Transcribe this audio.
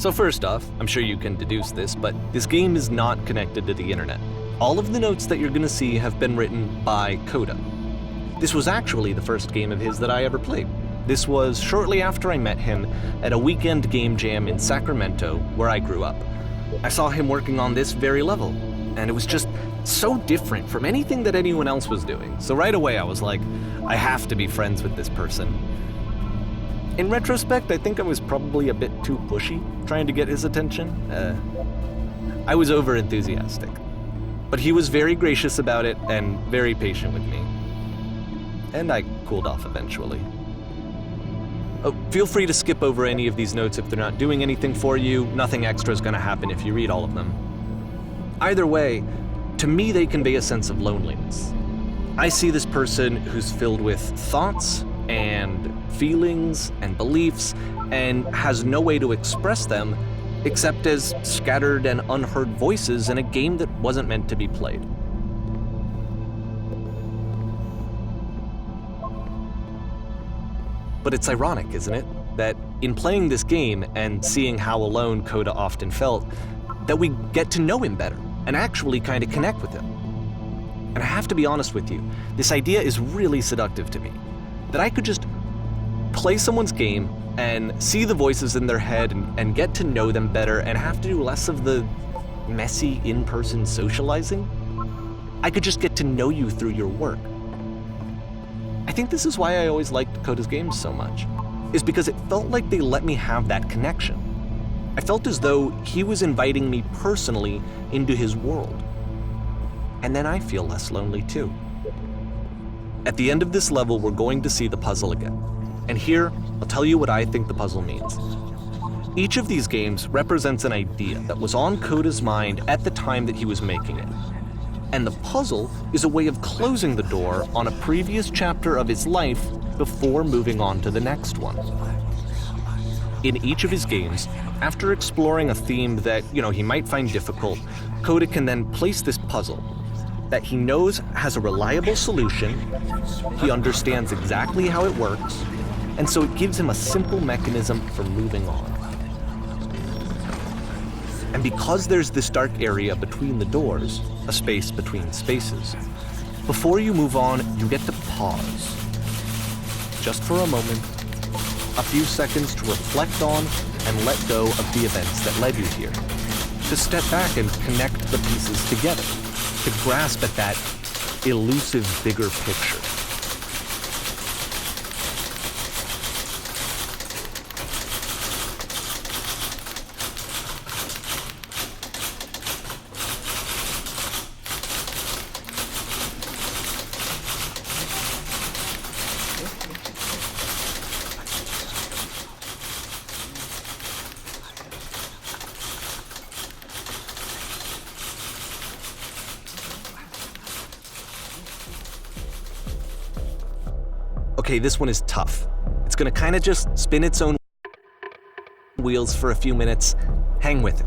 So first off, I'm sure you can deduce this, but this game is not connected to the internet. All of the notes that you're gonna see have been written by Coda. This was actually the first game of his that I ever played. This was shortly after I met him at a weekend game jam in Sacramento, where I grew up. I saw him working on this very level, and it was just so different from anything that anyone else was doing. So right away I was like, I have to be friends with this person. In retrospect, I think I was probably a bit too pushy, trying to get his attention. I was over-enthusiastic. But he was very gracious about it and very patient with me. And I cooled off eventually. Oh, feel free to skip over any of these notes if they're not doing anything for you. Nothing extra is going to happen if you read all of them. Either way, to me they convey a sense of loneliness. I see this person who's filled with thoughts and feelings and beliefs and has no way to express them except as scattered and unheard voices in a game that wasn't meant to be played. But it's ironic, isn't it, that in playing this game and seeing how alone Coda often felt, that we get to know him better and actually kind of connect with him. And I have to be honest with you, this idea is really seductive to me, that I could just play someone's game and see the voices in their head and get to know them better and have to do less of the messy in-person socializing. I could just get to know you through your work. I think this is why I always liked Coda's games so much, is because it felt like they let me have that connection. I felt as though he was inviting me personally into his world. And then I feel less lonely too. At the end of this level, we're going to see the puzzle again. And here, I'll tell you what I think the puzzle means. Each of these games represents an idea that was on Coda's mind at the time that he was making it. And the puzzle is a way of closing the door on a previous chapter of his life before moving on to the next one. In each of his games, after exploring a theme that, he might find difficult, Coda can then place this puzzle that he knows has a reliable solution, he understands exactly how it works, and so it gives him a simple mechanism for moving on. And because there's this dark area between the doors, a space between spaces, before you move on, you get to pause. Just for a moment, a few seconds to reflect on and let go of the events that led you here. To step back and connect the pieces together, to grasp at that elusive bigger picture. Okay, this one is tough. It's gonna kind of just spin its own wheels for a few minutes. Hang with it.